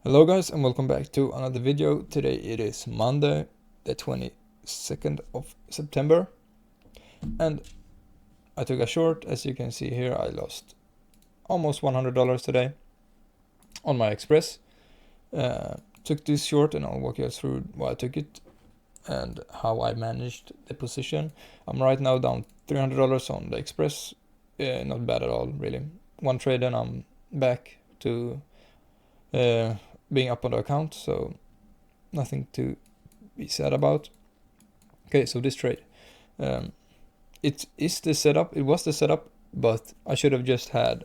Hello guys and welcome back to another video. Today it is Monday the 22nd of September and I took a short. As you can see here, I lost almost $100 today on my Express. Took this short and I'll walk you through why I took it and how I managed the position. I'm right now down $300 on the Express. Not bad at all, really. One trade and I'm back to being up on the account, so nothing to be sad about. Okay, so this trade, it is the setup. It was the setup, but I should have just had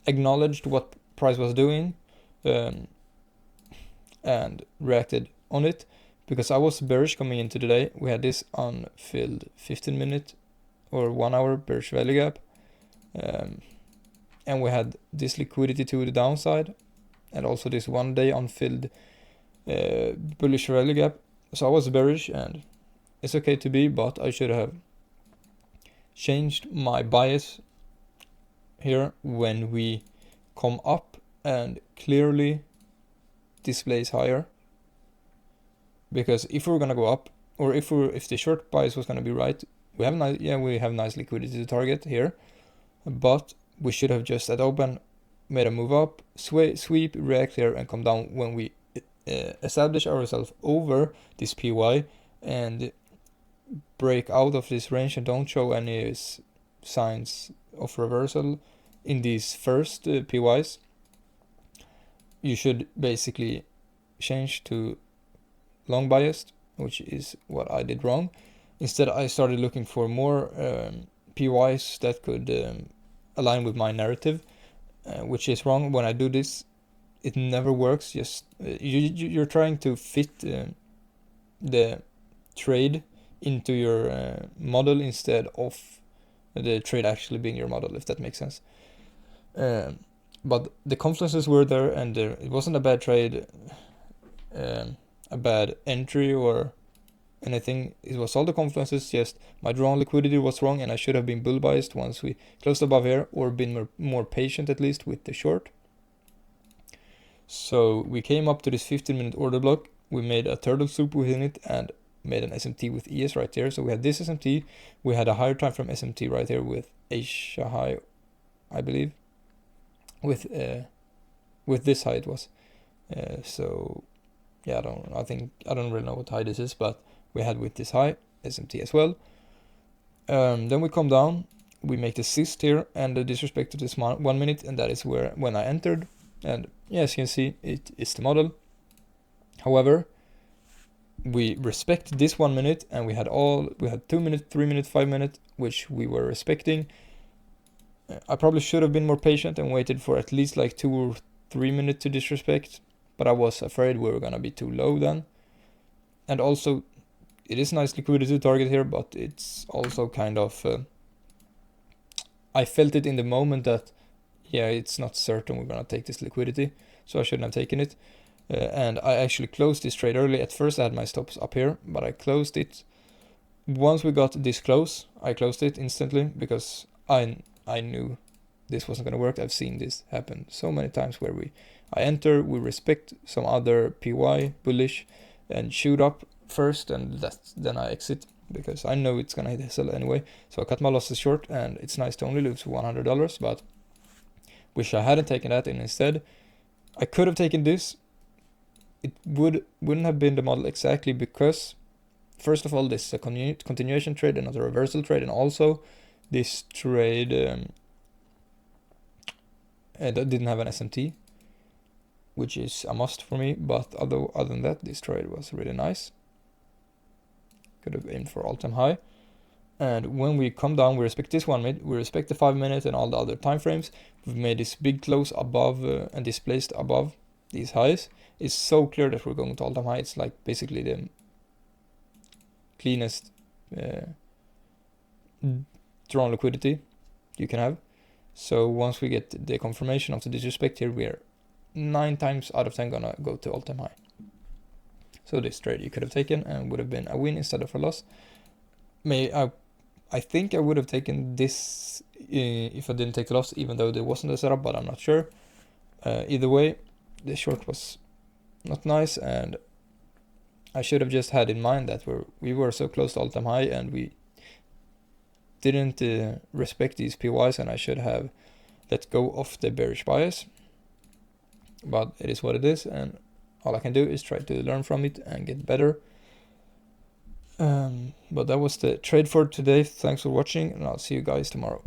acknowledged what price was doing and reacted on it, because I was bearish coming into the day. We had this unfilled 15-minute or 1 hour bearish value gap, and we had this liquidity to the downside, and also this 1 day unfilled bullish value gap. So I was bearish, and it's okay to be, but I should have changed my bias here when we come up and clearly displays higher. Because if we're gonna go up, or if the short bias was gonna be right, we have nice liquidity to target here, but we should have just at open made a move up, sweep, react here, and come down when we establish ourselves over this PY and break out of this range and don't show any signs of reversal in these first PYs. You should basically change to long biased, which is what I did wrong. Instead, I started looking for more PYs that could align with my narrative, which is wrong. When I do this, it never works. Just you're trying to fit the trade into your model instead of the trade actually being your model, if that makes sense. But the confluences were there, and it wasn't a bad trade, a bad entry or anything. It was all the confluences, just my drawn liquidity was wrong, and I should have been bull biased once we closed above here, or been more patient at least with the short. So we came up to this 15-minute order block. We made a turtle soup within it and made an SMT with ES right there. So we had this SMT. We had a higher time from SMT right here with Asia high, I believe. With this high it was. So yeah, I don't really know what high this is, but we had with this high SMT as well. Then we come down, we make the cyst here and the disrespect to this 1 minute, and that is when I entered. And yeah, as you can see, it is the model. However, we respect this 1 minute, and we had 2 minutes, 3 minutes, 5 minutes, which we were respecting. I probably should have been more patient and waited for at least like 2 or 3 minutes to disrespect, but I was afraid we were gonna be too low then. And also, it is nice liquidity to target here, but it's also kind of I felt it in the moment that yeah, it's not certain we're gonna take this liquidity, so I shouldn't have taken it. And I actually closed this trade early. At first I had my stops up here, but I closed it. Once we got this close, I closed it instantly, because I knew this wasn't gonna work. I've seen this happen so many times where I enter, we respect some other PY bullish and shoot up first, and then I exit, because I know it's gonna hit the sell anyway. So I cut my losses short, and it's nice to only lose $100, but wish I hadn't taken that, and instead I could have taken this. It wouldn't have been the model exactly, because first of all, this is a continuation trade and not a reversal trade, and also this trade that didn't have an SMT, which is a must for me. But other than that, this trade was really nice. Could have aimed for all-time high. And when we come down, we respect this 1 minute, we respect the 5 minutes and all the other time frames. We've made this big close above and displaced above these highs. It's so clear that we're going to all-time high. It's like basically the cleanest drawn liquidity you can have. So once we get the confirmation of the disrespect here, we're 9 times out of 10 gonna go to all-time high. So this trade you could have taken and would have been a win instead of a loss. I think I would have taken this if I didn't take the loss, even though there wasn't a setup, but I'm not sure. Either way, the short was not nice, and I should have just had in mind that we were so close to all-time high and we didn't respect these PYs, and I should have let go of the bearish bias. But it is what it is, and all I can do is try to learn from it and get better. But that was the trade for today. Thanks for watching, and I'll see you guys tomorrow.